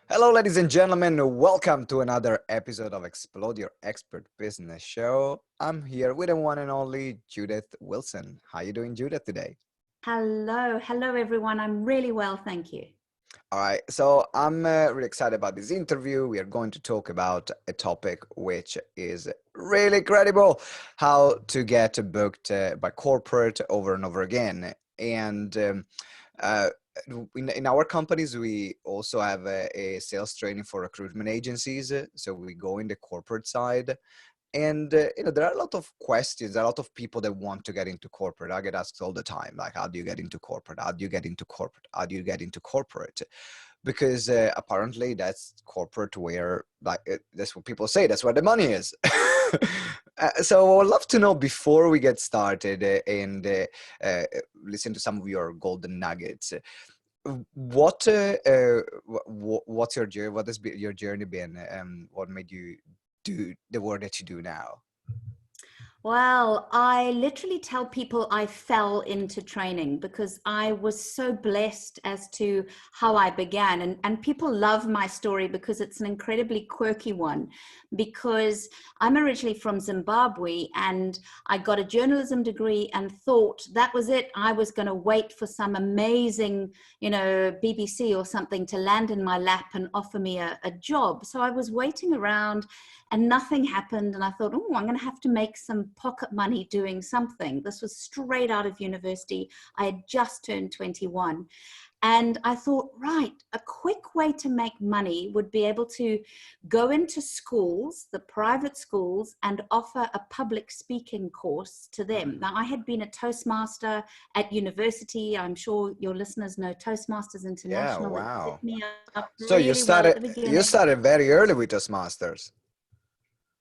Hello, ladies and gentlemen. Welcome to another episode of Explode Your Expert Business Show. I'm here with the one and only Judith Wilson. How are you doing, Judith, today? Hello everyone. I'm really well, thank you. All right, so I'm really excited about this interview. We are going to talk about a topic which is really credible: how to get booked by corporate over and over again. And uh, in our companies, we also have a sales training for recruitment agencies. So we go in the corporate side. And there are a lot of questions, a lot of people that want to get into corporate. I get asked all the time, like, how do you get into corporate? How do you get into corporate? How do you get into corporate? Because apparently that's corporate where, that's what people say, that's where the money is. So I'd love to know, before we get started and listen to some of your golden nuggets, what's your journey? What has your journey been? What made you do the work that you do now? Well, I literally tell people I fell into training because I was so blessed as to how I began. And people love my story because it's an incredibly quirky one, because I'm originally from Zimbabwe and I got a journalism degree and thought that was it. I was going to wait for some amazing, BBC or something to land in my lap and offer me a job. So I was waiting around and nothing happened. And I thought, I'm going to have to make some pocket money doing something. This was straight out of university. I had just turned 21. And I thought, right, a quick way to make money would be able to go into schools, the private schools, and offer a public speaking course to them. Now, I had been a Toastmaster at university. I'm sure your listeners know Toastmasters International. Yeah, wow. Set me up So you really well at the beginning. started very early with Toastmasters.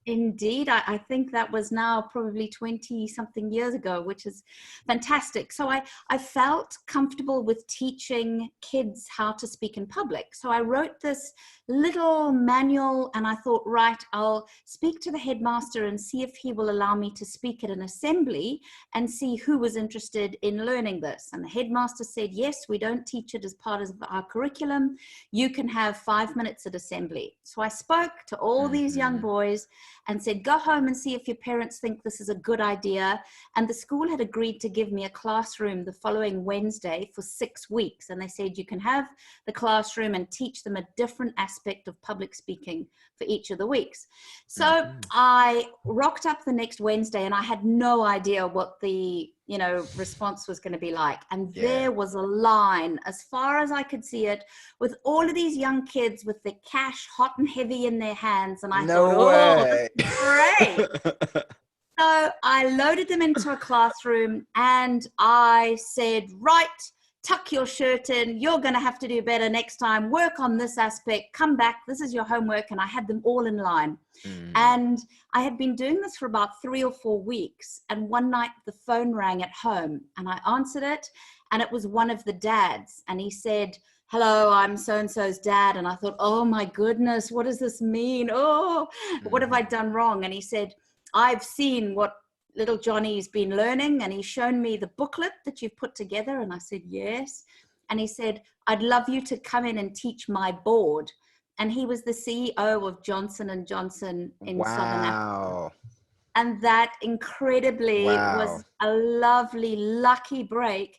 Indeed, I think that was now probably 20 something years ago, which is fantastic. So I felt comfortable with teaching kids how to speak in public. So I wrote this little manual and I thought, right, I'll speak to the headmaster and see if he will allow me to speak at an assembly and see who was interested in learning this. And the headmaster said, yes, we don't teach it as part of our curriculum. You can have 5 minutes at assembly. So I spoke to all these young boys and said, go home and see if your parents think this is a good idea. And the school had agreed to give me a classroom the following Wednesday for 6 weeks. And they said, you can have the classroom and teach them a different aspect of public speaking for each of the weeks. So I rocked up the next Wednesday and I had no idea what the response was going to be like. And there was a line as far as I could see it with all of these young kids with their cash hot and heavy in their hands. And I thought, oh, this is great. So I loaded them into a classroom and I said, right, tuck your shirt in. You're going to have to do better next time. Work on this aspect. Come back. This is your homework. And I had them all in line. And I had been doing this for about 3 or 4 weeks. And one night the phone rang at home and I answered it. And it was one of the dads. And he said, hello, I'm so-and-so's dad. And I thought, oh my goodness, what does this mean? Oh, what have I done wrong? And he said, I've seen what little Johnny's been learning, and he's shown me the booklet that you've put together. And I said, yes. And he said, I'd love you to come in and teach my board. And he was the CEO of Johnson & Johnson in Southern Africa. And that incredibly was a lovely, lucky break.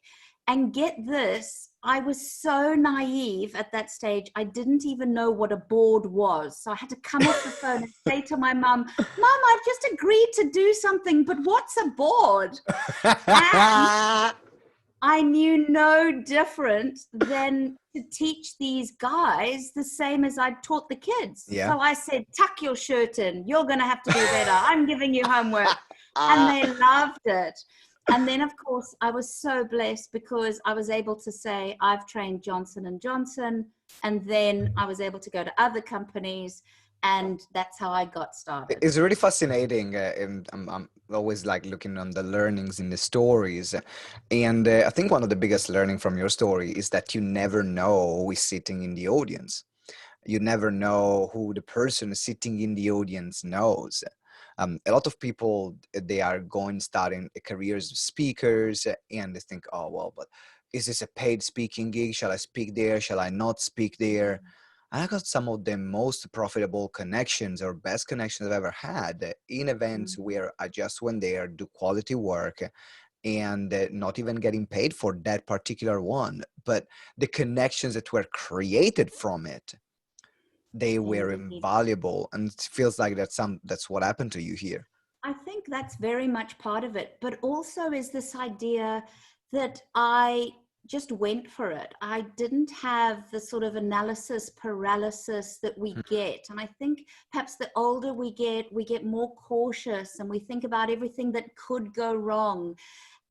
And get this, I was so naive at that stage, I didn't even know what a board was. So I had to come off the phone and say to my mum, Mum, I've just agreed to do something, but what's a board? And I knew no different than to teach these guys the same as I'd taught the kids. Yeah. So I said, tuck your shirt in. You're going to have to do better. I'm giving you homework. And they loved it. And then, of course, I was so blessed because I was able to say, I've trained Johnson & Johnson. And then I was able to go to other companies. And that's how I got started. It's really fascinating. And I'm always like looking on the learnings in the stories. And I think one of the biggest learning from your story is that you never know who is sitting in the audience. You never know who the person sitting in the audience knows. A lot of people, they are starting careers as speakers and they think, oh, well, but is this a paid speaking gig? Shall I speak there? Shall I not speak there? And I got some of the most profitable connections or best connections I've ever had in events where I just went there, do quality work, and not even getting paid for that particular one. But the connections that were created from it, they were Indeed. invaluable. And it feels like that's what happened to you here. I think that's very much part of it, but also is this idea that I just went for it. I didn't have the sort of analysis paralysis that we get. And I think perhaps the older we get more cautious and we think about everything that could go wrong.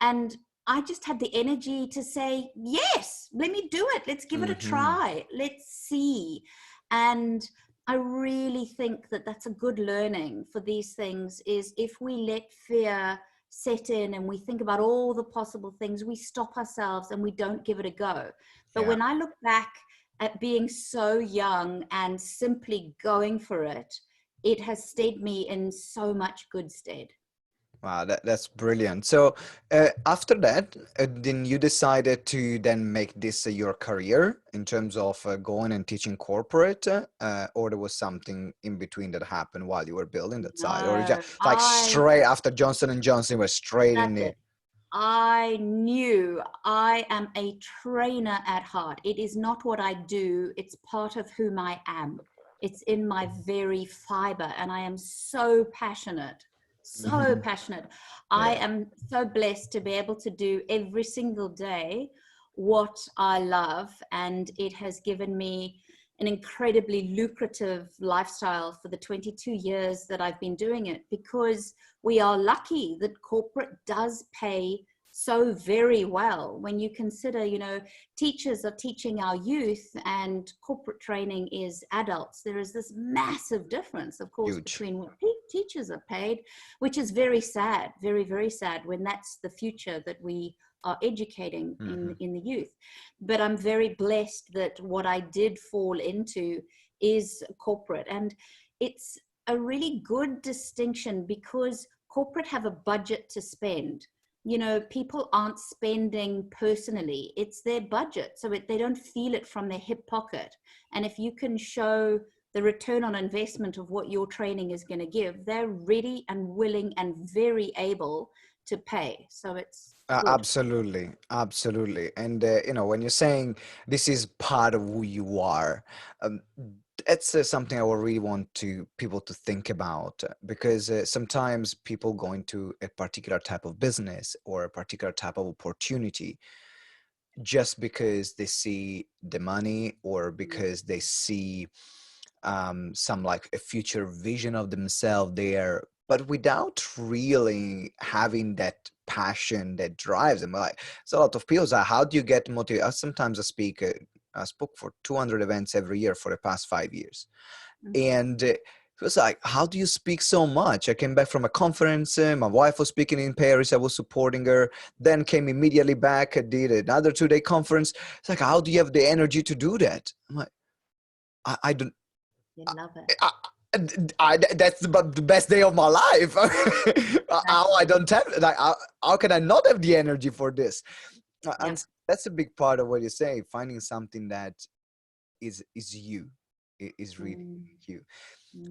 And I just had the energy to say, yes, let me do it. Let's give it a try. Let's see. And I really think that that's a good learning for these things, is if we let fear set in and we think about all the possible things, we stop ourselves and we don't give it a go. But Yeah. when I look back at being so young and simply going for it, it has stayed me in so much good stead. Wow, that's brilliant. So after that, then you decided to then make this your career in terms of going and teaching corporate, or there was something in between that happened while you were building that side, or you just No, like straight after Johnson and Johnson was straight in that's the. it. I knew I am a trainer at heart. It is not what I do, it's part of whom I am. It's in my very fiber, and I am so passionate. So passionate. I Yeah. am so blessed to be able to do every single day what I love, and it has given me an incredibly lucrative lifestyle for the 22 years that I've been doing it, because we are lucky that corporate does pay so very well. When you consider, you know, teachers are teaching our youth and corporate training is adults, there is this massive difference, of course, Huge. between what teachers are paid, which is very sad, very, very sad, when that's the future that we are educating in the youth. But I'm very blessed that what I did fall into is corporate. And it's a really good distinction, because corporate have a budget to spend. You know, people aren't spending personally, it's their budget. So they don't feel it from their hip pocket. And if you can show the return on investment of what your training is going to give, they're ready and willing and very able to pay. So it's good. Absolutely, absolutely. And you know, when you're saying this is part of who you are, um, that's something I would really want to people to think about, because sometimes people go into a particular type of business or a particular type of opportunity just because they see the money or because they see some like a future vision of themselves there, but without really having that passion that drives them. Like, so a lot of people say, how do you get motivated? Sometimes I spoke for 200 events every year for the past 5 years. And it was like, how do you speak so much? I came back from a conference. My wife was speaking in Paris. I was supporting her. Then came immediately back. I did another 2-day conference. It's like, how do you have the energy to do that? I'm like, I don't. You love it. That's the best day of my life. How I don't have, like, how can I not have the energy for this? And that's a big part of what you're saying. Finding something that is you, is really you.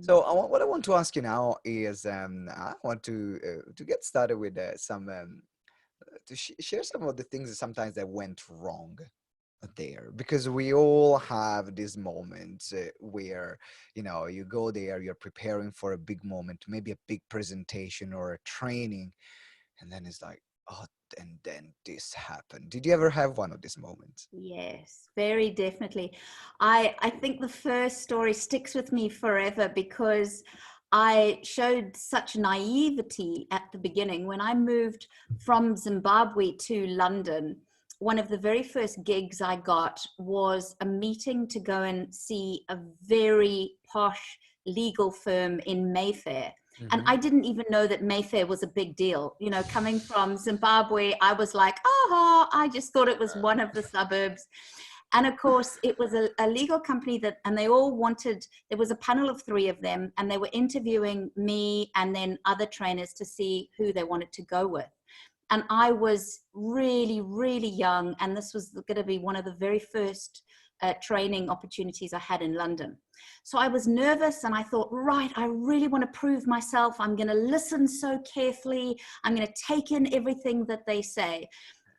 So what I want to ask you now is, I want to get started with some to share some of the things that sometimes that went wrong there, because we all have these moments where, you know, you go there, you're preparing for a big moment, maybe a big presentation or a training, and then it's like, oh, and then this happened. Did you ever have one of these moments? Yes, very definitely. I think the first story sticks with me forever, because I showed such naivety at the beginning. When I moved from Zimbabwe to London, one of the very first gigs I got was a meeting to go and see a very posh legal firm in Mayfair. And I didn't even know that Mayfair was a big deal. You know, coming from Zimbabwe, I was like, oh, I just thought it was one of the suburbs. And of course, it was a legal company and they all wanted, there was a panel of 3 of them, and they were interviewing me and then other trainers to see who they wanted to go with. And I was really, really young. And this was going to be one of the very first training opportunities I had in London. So I was nervous and I thought, right, I really want to prove myself. I'm going to listen so carefully. I'm going to take in everything that they say.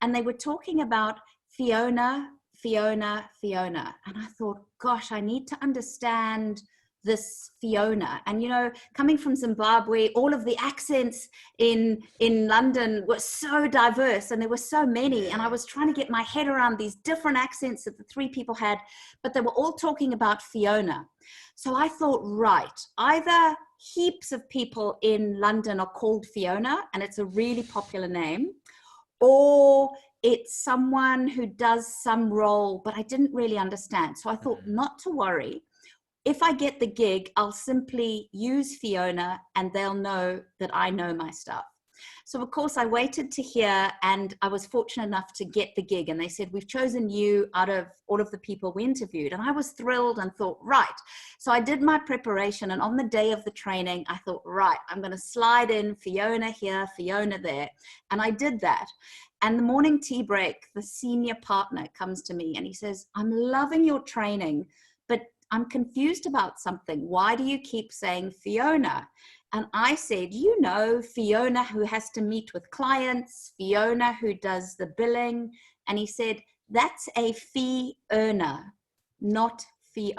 And they were talking about Fiona. And I thought, gosh, I need to understand this Fiona. And, you know, coming from Zimbabwe, all of the accents in London were so diverse and there were so many. And I was trying to get my head around these different accents that the three people had, but they were all talking about Fiona. So I thought, right, either heaps of people in London are called Fiona and it's a really popular name, or it's someone who does some role, but I didn't really understand. So I thought not to worry. If I get the gig, I'll simply use Fiona and they'll know that I know my stuff. So of course I waited to hear, and I was fortunate enough to get the gig, and they said, we've chosen you out of all of the people we interviewed. And I was thrilled and thought, right. So I did my preparation, and on the day of the training, I thought, right, I'm going to slide in Fiona here, Fiona there. And I did that. And the morning tea break, the senior partner comes to me and he says, I'm loving your training, but I'm confused about something. Why do you keep saying Fiona? And I said, you know, Fiona who has to meet with clients, Fiona who does the billing. And he said, that's a fee earner, not Fiona.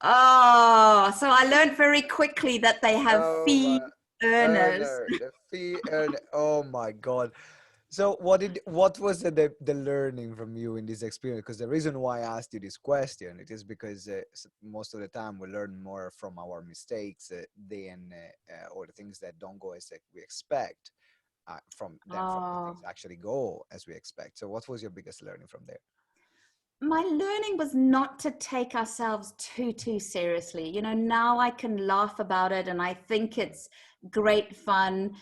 Oh, so I learned very quickly that they have fee earners. The fee earner. Oh my God. So what was the learning from you in this experience? Because the reason why I asked you this question, it is because most of the time we learn more from our mistakes than or the things that don't go as we expect from the things that actually go as we expect. So what was your biggest learning from there? My learning was not to take ourselves too seriously. You know, now I can laugh about it and I think it's great fun.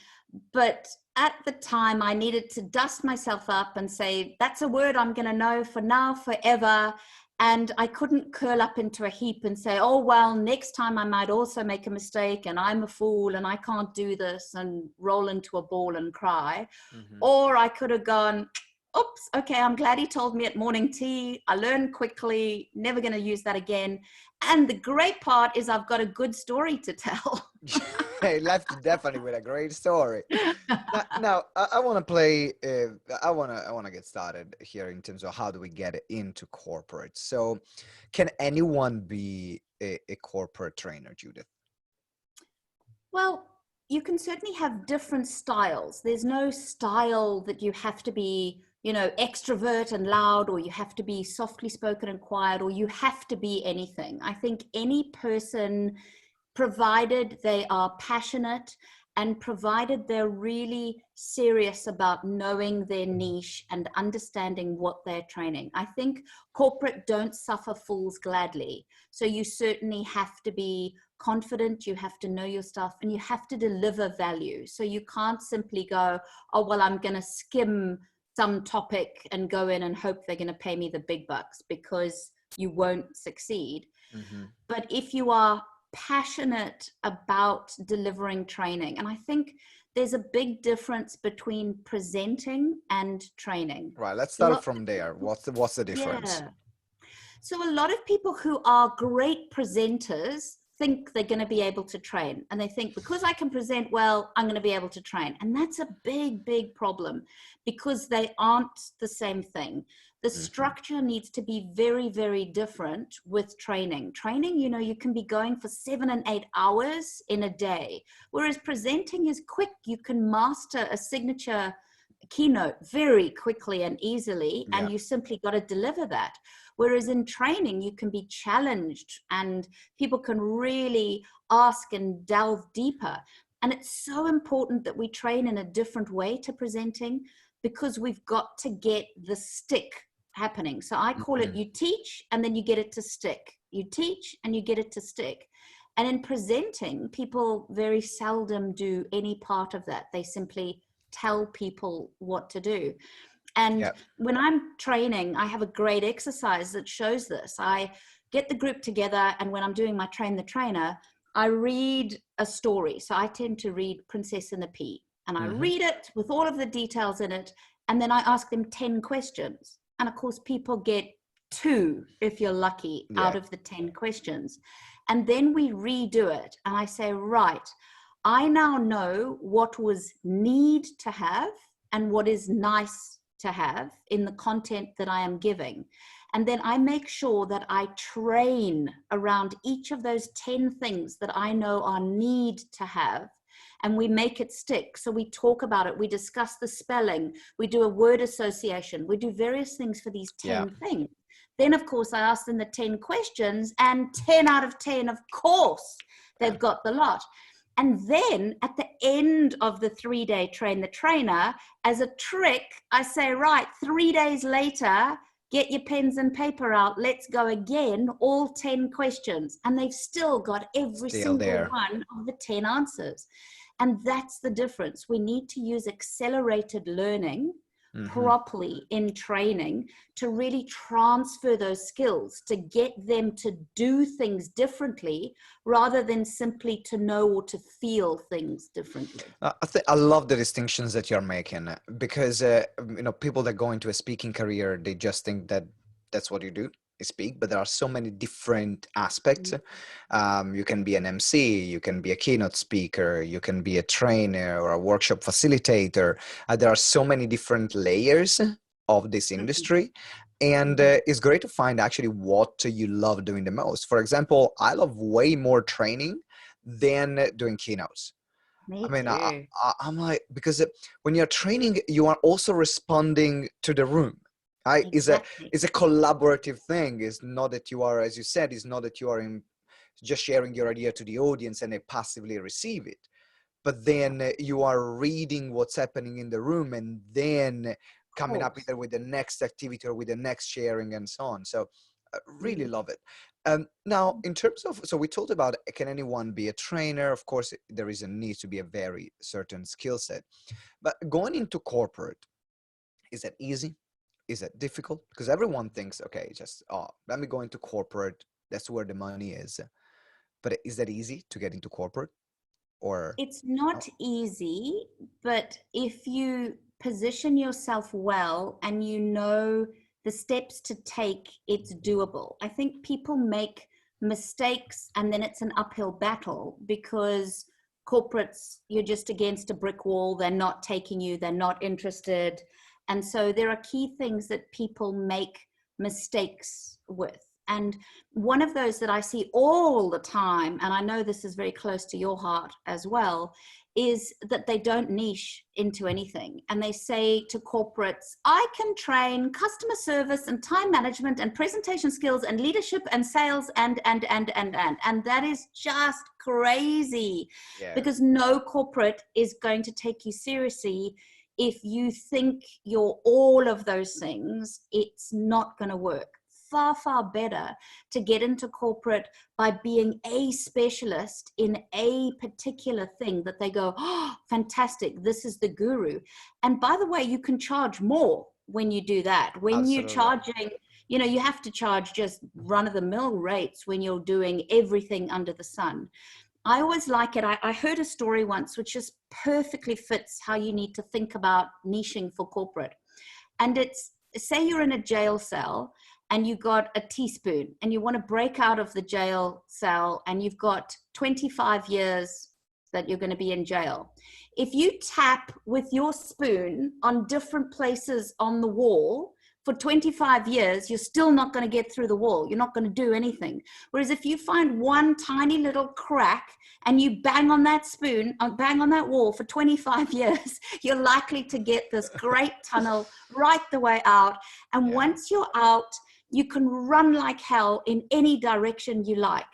But at the time, I needed to dust myself up and say, that's a word I'm going to know for now, forever. And I couldn't curl up into a heap and say, oh, well, next time I might also make a mistake and I'm a fool and I can't do this, and roll into a ball and cry. Or I could have gone, oops, okay, I'm glad he told me at morning tea. I learned quickly, never going to use that again. And the great part is I've got a good story to tell. He left definitely with a great story. Now I want to play. I want to get started here in terms of how do we get into corporate. So, can anyone be a corporate trainer, Judith? Well, you can certainly have different styles. There's no style that you have to be, you know, extrovert and loud, or you have to be softly spoken and quiet, or you have to be anything. I think any person, provided they are passionate and provided they're really serious about knowing their niche and understanding what they're training. I think corporate don't suffer fools gladly. So you certainly have to be confident, you have to know your stuff, and you have to deliver value. So you can't simply go, oh, well, I'm going to skim some topic and go in and hope they're going to pay me the big bucks, because you won't succeed. But if you are passionate about delivering training, and I think there's a big difference between presenting and training. Right, let's start from there. What's the difference? Yeah. So a lot of people who are great presenters think they're going to be able to train, and they think, because I can present well, I'm going to be able to train. And that's a big problem, because they aren't the same thing. The structure needs to be very different with training. Training, you know, you can be going for 7 and 8 hours in a day, whereas presenting is quick. You can master a signature keynote very quickly and easily, and you simply got to deliver that. Whereas in training, you can be challenged and people can really ask and delve deeper. And it's so important that we train in a different way to presenting, because we've got to get the stick happening. So I call it, you teach and then you get it to stick. You teach and you get it to stick. And in presenting, people very seldom do any part of that. They simply tell people what to do. And when I'm training, I have a great exercise that shows this. I get the group together, and when I'm doing my train the trainer, I read a story. So I tend to read Princess and the Pea. and I read it with all of the details in it, and then I ask them 10 questions. And of course, people get 2, if you're lucky, out of the 10 questions. And then we redo it. And I say, right, I now know what was need to have and what is nice to have in the content that I am giving. And then I make sure that I train around each of those 10 things that I know are need to have. And we make it stick. So we talk about it. We discuss the spelling. We do a word association. We do various things for these 10 things. Then, of course, I ask them the 10 questions, and 10 out of 10, of course, they've got the lot. And then at the end of the 3-day train the trainer, as a trick, I say, right, 3 days later, get your pens and paper out. Let's go again, all 10 questions. And they've still got every single one of the 10 answers. And that's the difference. We need to use accelerated learning properly in training to really transfer those skills, to get them to do things differently rather than simply to know or to feel things differently. I love the distinctions that you're making, because people that go into a speaking career, they just think that that's what you do, speak, but there are so many different aspects. You can be an MC, you can be a keynote speaker, you can be a trainer or a workshop facilitator. There are so many different layers of this industry. And it's great to find actually what you love doing the most. For example, I love way more training than doing keynotes. I'm like, because when you're training, you are also responding to the room. Exactly. It's a collaborative thing. It's not that you are, as you said, it's not that you are just sharing your idea to the audience and they passively receive it. But then you are reading what's happening in the room and then coming up either with the next activity or with the next sharing and so on. So I really love it. Now, in terms of, so we talked about, can anyone be a trainer? Of course, there is a need to be a very certain skill set. But going into corporate, is that easy? Is that difficult? Because everyone thinks, okay, just, let me go into corporate. That's where the money is. But is that easy to get into corporate? Or it's not easy, but if you position yourself well and you know the steps to take, it's doable. I think people make mistakes and then it's an uphill battle because corporates, you're just against a brick wall. They're not taking you. They're not interested. And so there are key things that people make mistakes with. And one of those that I see all the time, and I know this is very close to your heart as well, is that they don't niche into anything. And they say to corporates, I can train customer service and time management and presentation skills and leadership and sales and that is just crazy. Because no corporate is going to take you seriously. If you think you're all of those things, it's not going to work. Far, far better to get into corporate by being a specialist in a particular thing that they go, oh, fantastic, this is the guru. And by the way, you can charge more when you do that. When you're charging, you have to charge just run-of-the-mill rates when you're doing everything under the sun. I always like it. I heard a story once which just perfectly fits how you need to think about niching for corporate. And it's, say you're in a jail cell and you got a teaspoon and you want to break out of the jail cell and you've got 25 years that you're going to be in jail. If you tap with your spoon on different places on the wall for 25 years, you're still not going to get through the wall. You're not going to do anything. Whereas if you find one tiny little crack and you bang on that spoon, bang on that wall for 25 years, you're likely to get this great tunnel right the way out. And once you're out, you can run like hell in any direction you like.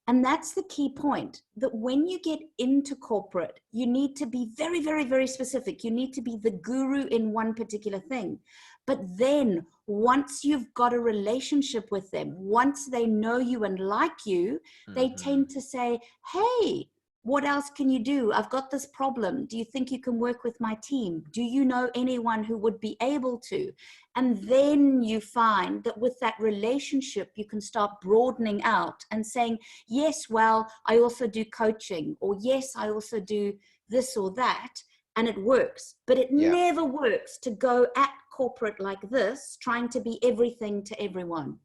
And that's the key point, that when you get into corporate, you need to be very, very, very specific. You need to be the guru in one particular thing. But then once you've got a relationship with them, once they know you and like you, they tend to say, hey, what else can you do? I've got this problem. Do you think you can work with my team? Do you know anyone who would be able to? And then you find that with that relationship, you can start broadening out and saying, yes, well, I also do coaching, or yes, I also do this or that. and it works, but it Yeah. never works to go at corporate like this, trying to be everything to everyone.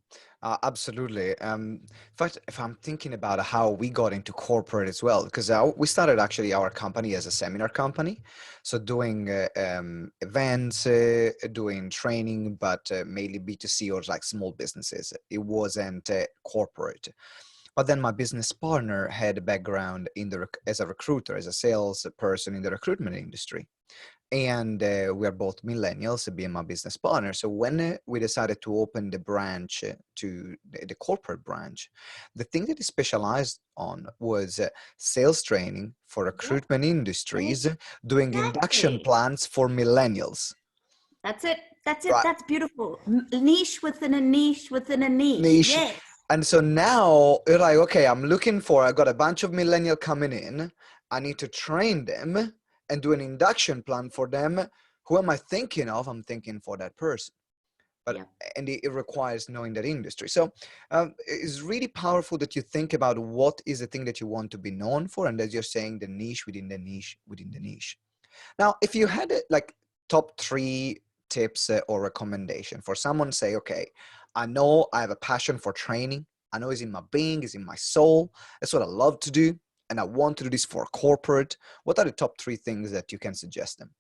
Absolutely. In fact, if I'm thinking about how we got into corporate as well, because we started actually our company as a seminar company, so doing events, doing training, but mainly B2C or like small businesses. It wasn't corporate. But then my business partner had a background in the as a recruiter, as a sales person in the recruitment industry. And we are both millennials, being my business partner. So when we decided to open the branch to the corporate branch, the thing that he specialized on was sales training for Yep. recruitment industries, doing induction Exactly. plans for millennials. That's it. That's it. Right. That's beautiful. Niche within a niche within a niche. Niche. Yes. And so now you're like, okay, I got a bunch of millennial coming in. I need to train them and do an induction plan for them. Who am I thinking of? I'm thinking for that person. But Yep. and it requires knowing that industry. So it's really powerful that you think about what is the thing that you want to be known for, and as you're saying, the niche within the niche within the niche. Now, if you had like top 3 tips or recommendation for someone, say, okay, I know I have a passion for training. I know it's in my being, it's in my soul. That's what I love to do, and I want to do this for corporate. What are the top 3 things that you can suggest them?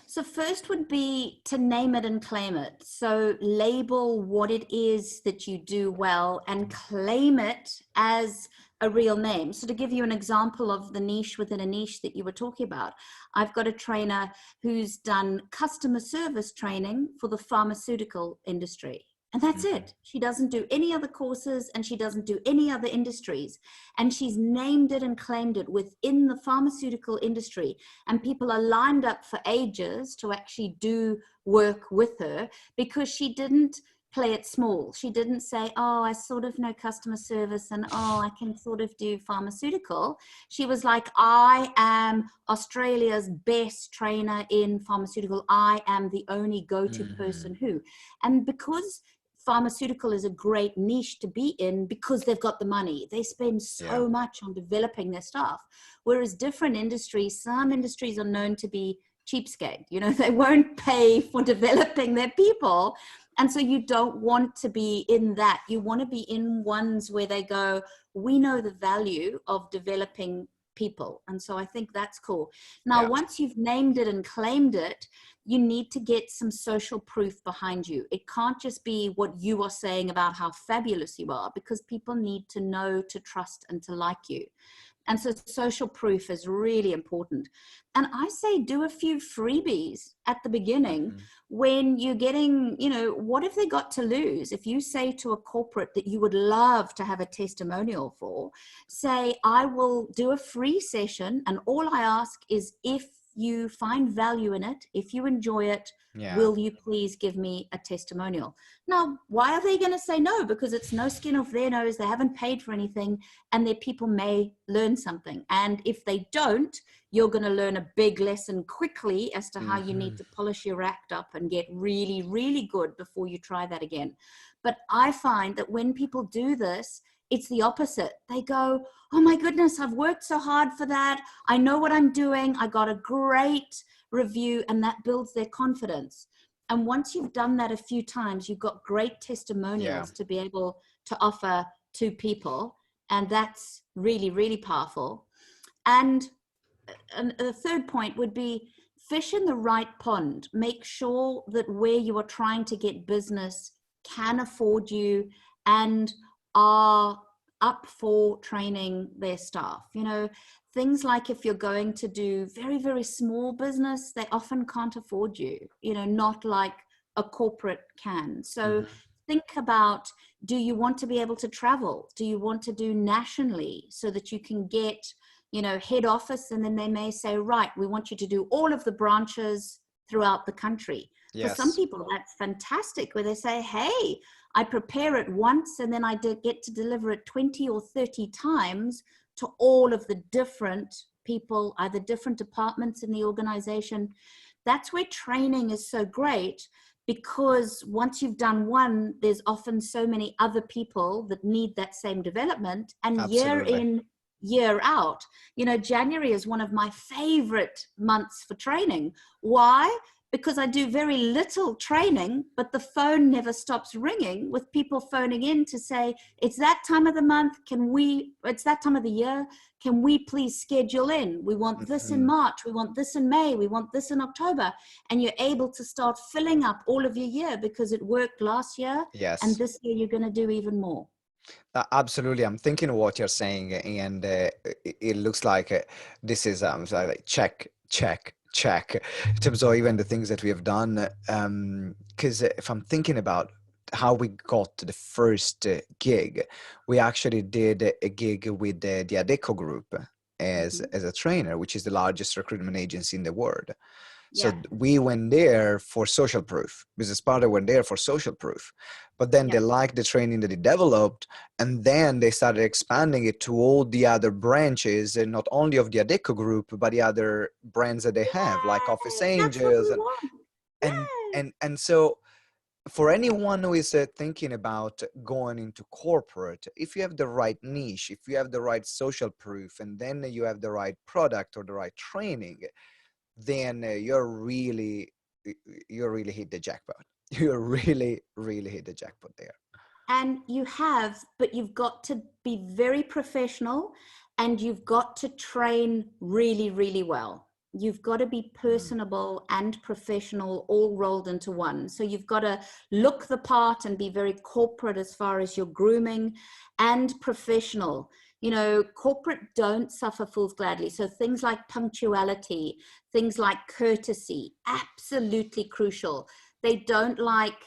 So first would be to name it and claim it. So label what it is that you do well and claim it as a real name. So to give you an example of the niche within a niche that you were talking about, I've got a trainer who's done customer service training for the pharmaceutical industry. And that's Mm-hmm. it. She doesn't do any other courses and she doesn't do any other industries. And she's named it and claimed it within the pharmaceutical industry. And people are lined up for ages to actually do work with her because she didn't play it small. She didn't say, oh, I sort of know customer service and oh, I can sort of do pharmaceutical. She was like, I am Australia's best trainer in pharmaceutical. I am the only go-to Mm-hmm. person who. And because pharmaceutical is a great niche to be in because they've got the money. They spend Yeah. so much on developing their staff. Whereas different industries, some industries are known to be cheapskate. You know, they won't pay for developing their people. And so you don't want to be in that. You want to be in ones where they go, we know the value of developing people. And so I think that's cool. Now, Yeah. once you've named it and claimed it, you need to get some social proof behind you. It can't just be what you are saying about how fabulous you are, because people need to know, to trust, and to like you. And so social proof is really important. And I say do a few freebies at the beginning Mm-hmm. when you're getting, you know, what have they got to lose? If you say to a corporate that you would love to have a testimonial for, say, I will do a free session and all I ask is if you find value in it, if you enjoy it, Yeah. will you please give me a testimonial? Now, why are they going to say no? Because it's no skin off their nose. They haven't paid for anything and their people may learn something. And if they don't, you're going to learn a big lesson quickly as to how you Mm-hmm. need to polish your act up and get really, really good before you try that again. But I find that when people do this, it's the opposite. They go, oh my goodness, I've worked so hard for that. I know what I'm doing. I got a great review, and that builds their confidence. And once you've done that a few times, you've got great Yeah. testimonials to be able to offer to people. And that's really, really powerful. And a third point would be fish in the right pond. Make sure that where you are trying to get business can afford you and are up for training their staff. You know, things like if you're going to do very, very small business, they often can't afford you, you know, not like a corporate can. So Mm-hmm. think about, do you want to be able to travel? Do you want to do nationally so that you can get, you know, head office, and then they may say, right, we want you to do all of the branches throughout the country. For some Yes. people, that's fantastic, where they say, hey, I prepare it once and then I get to deliver it 20 or 30 times to all of the different people, either different departments in the organization. That's where training is so great, because once you've done one, there's often so many other people that need that same development. And year Absolutely. in, year out. You know, January is one of my favorite months for training. Why? Because I do very little training, but the phone never stops ringing with people phoning in to say, it's that time of the month, it's that time of the year, can we please schedule in? We want this in March, we want this in May, we want this in October. And you're able to start filling up all of your year because it worked last year. And Yes. this year you're going to do even more. Absolutely. I'm thinking of what you're saying, and it looks like this is so like check, check, check, in terms of even the things that we have done. Because if I'm thinking about how we got to the first gig, we actually did a gig with the Adecco Group as a trainer, which is the largest recruitment agency in the world. So we went there for social proof. Business partner went there for social proof. But then they liked the training that they developed, and then they started expanding it to all the other branches, and not only of the Adecco Group, but the other brands that they have, like Office That's what Angels. we want. And so for anyone who is thinking about going into corporate, if you have the right niche, if you have the right social proof, and then you have the right product or the right training, then you're really hit the jackpot. You really hit the jackpot there. And but you've got to be very professional, and you've got to train really, really well. You've got to be personable and professional all rolled into one. So you've got to look the part and be very corporate as far as your grooming, and professional. You know, corporate don't suffer fools gladly. So things like punctuality, things like courtesy, absolutely crucial. They don't like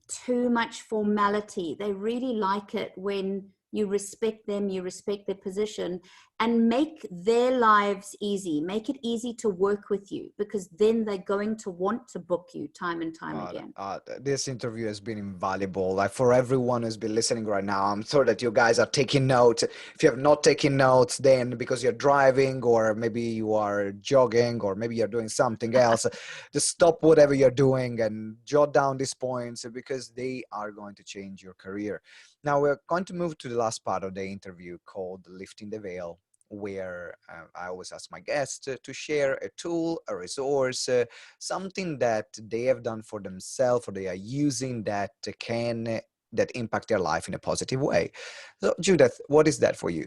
too much formality. They really like it when you respect them, you respect their position, and make their lives easy. Make it easy to work with you, because then they're going to want to book you time and time again. This interview has been invaluable. Like, for everyone who's been listening right now, I'm sure that you guys are taking notes. If you have not taken notes, then because you're driving, or maybe you are jogging, or maybe you're doing something else, just stop whatever you're doing and jot down these points, because they are going to change your career. Now we're going to move to the last part of the interview, called Lifting the Veil, where I always ask my guests to share a tool, a resource, something that they have done for themselves, or they are using that impact their life in a positive way. So Judith, what is that for you?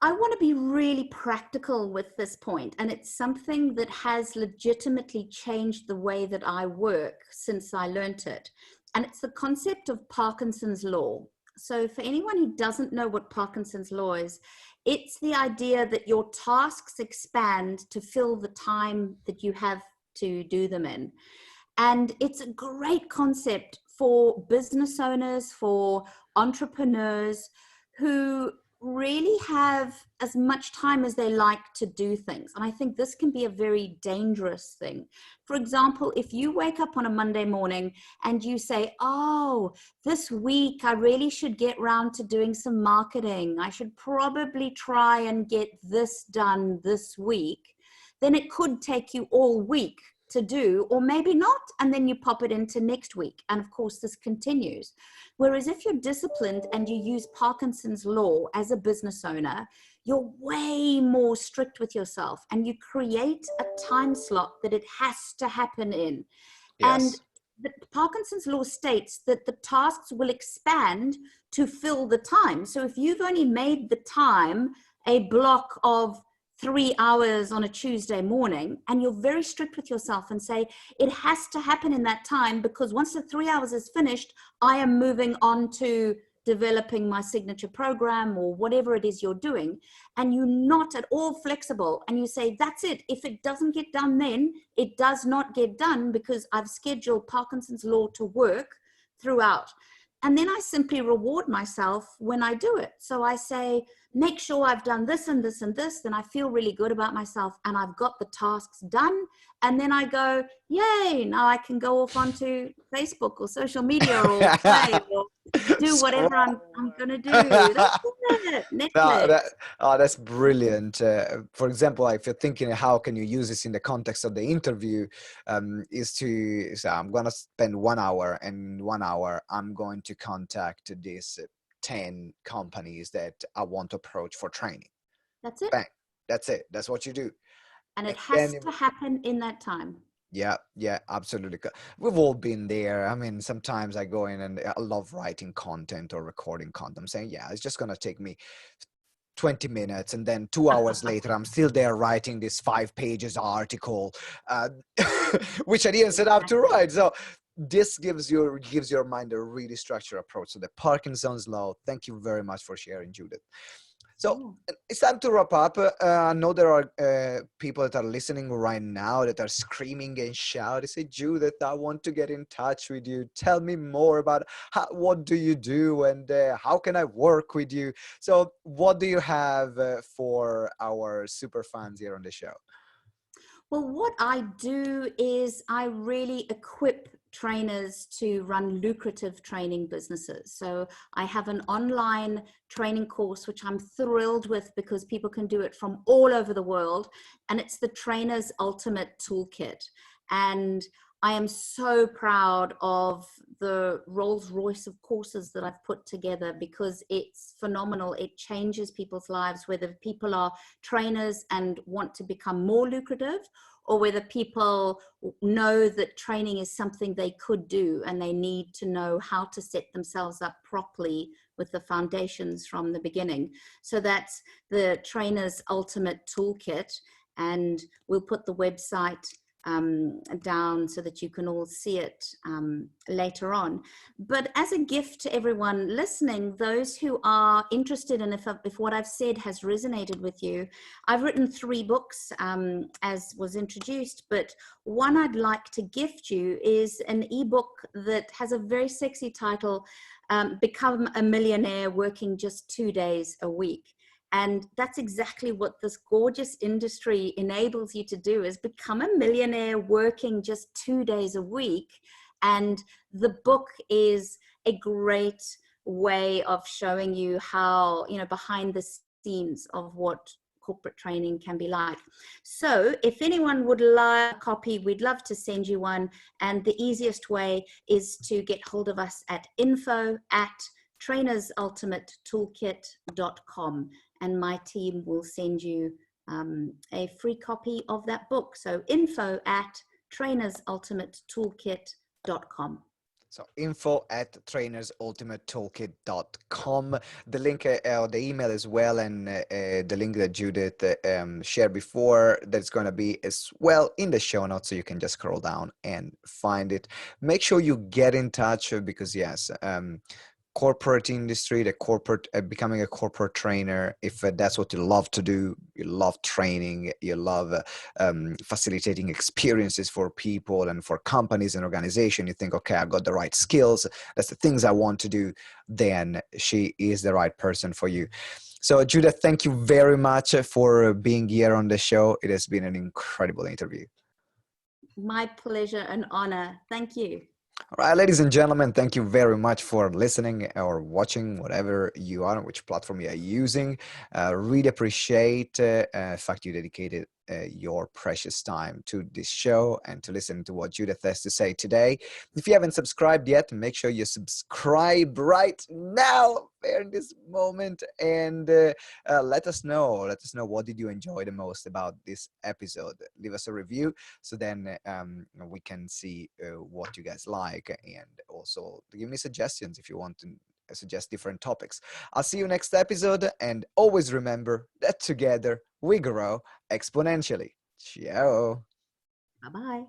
I want to be really practical with this point, and it's something that has legitimately changed the way that I work since I learnt it. And it's the concept of Parkinson's law. So for anyone who doesn't know what Parkinson's law is, it's the idea that your tasks expand to fill the time that you have to do them in. And it's a great concept for business owners, for entrepreneurs who really have as much time as they like to do things. And I think this can be a very dangerous thing. For example, if you wake up on a Monday morning and you say, oh, this week I really should get round to doing some marketing. I should probably try and get this done this week. Then it could take you all week to do, or maybe not, and then you pop it into next week. And of course, this continues. Whereas if you're disciplined and you use Parkinson's law as a business owner, you're way more strict with yourself, and you create a time slot that it has to happen in. Yes. And the Parkinson's law states that the tasks will expand to fill the time. So if you've only made the time a block of 3 hours on a Tuesday morning, and you're very strict with yourself and say, it has to happen in that time, because once the 3 hours is finished, I am moving on to developing my signature program or whatever it is you're doing, and you're not at all flexible, and you say, that's it. If it doesn't get done then, it does not get done, because I've scheduled Parkinson's law to work throughout. And then I simply reward myself when I do it. So I say, make sure I've done this and this and this, then I feel really good about myself, and I've got the tasks done. And then I go, yay, now I can go off onto Facebook or social media or play or do whatever I'm going to do. That's it. Netflix. That's brilliant. For example, if you're thinking how can you use this in the context of the interview, is to say, I'm going to spend 1 hour, and 1 hour I'm going to contact this 10 companies that I want to approach for training. That's it. Bang. That's it. That's what you do. And it And has to happen in that time. yeah, absolutely. We've all been there. I mean, sometimes I go in and I love writing content or recording content. I'm saying, yeah, it's just going to take me 20 minutes, and then 2 hours later I'm still there writing this 5 pages article, which I didn't set out to write. So this gives your mind a really structured approach. So the Parkinson's law. Thank you very much for sharing, Judith. So it's time to wrap up. I know there are people that are listening right now that are screaming and shouting. They say, Judith, I want to get in touch with you. Tell me more about what do you do, and how can I work with you? So what do you have for our super fans here on the show? Well, what I do is I really equip trainers to run lucrative training businesses. So I have an online training course, which I'm thrilled with because people can do it from all over the world. And it's the Trainer's Ultimate Toolkit. And I am so proud of the Rolls Royce of courses that I've put together because it's phenomenal. It changes people's lives, whether people are trainers and want to become more lucrative, or whether people know that training is something they could do and they need to know how to set themselves up properly with the foundations from the beginning. So that's the Trainer's Ultimate Toolkit, and we'll put the website down so that you can all see it later on. But as a gift to everyone listening, those who are interested in if what I've said has resonated with you, I've written 3 books as was introduced, but one I'd like to gift you is an ebook that has a very sexy title, Become a Millionaire Working Just 2 Days a Week. And that's exactly what this gorgeous industry enables you to do, is become a millionaire working just 2 days a week. And the book is a great way of showing you how, behind the scenes of what corporate training can be like. So if anyone would like a copy, we'd love to send you one. And the easiest way is to get hold of us at info@trainersultimatetoolkit.com. And my team will send you a free copy of that book. So info@trainersultimatetoolkit.com. So info@trainersultimatetoolkit.com. The link, the email as well, and the link that Judith shared before, that's going to be as well in the show notes, so you can just scroll down and find it. Make sure you get in touch because yes, corporate industry, the corporate, becoming a corporate trainer, if that's what you love to do, you love training, you love facilitating experiences for people and for companies and organizations, you think, okay, I got the right skills, that's the things I want to do, then she is the right person for you. So Judith, thank you very much for being here on the show. It has been an incredible interview. My pleasure and honor. Thank you. All right, ladies and gentlemen, thank you very much for listening or watching, whatever you are, which platform you are using. Really appreciate the fact you dedicated your precious time to this show and to listen to what Judith has to say today. If you haven't subscribed yet, make sure you subscribe right now, in this moment, and let us know. Let us know, what did you enjoy the most about this episode. Leave us a review so then we can see what you guys like, and also give me suggestions if you want to suggest different topics. I'll see you next episode, and always remember that together we grow exponentially. Ciao. Bye-bye.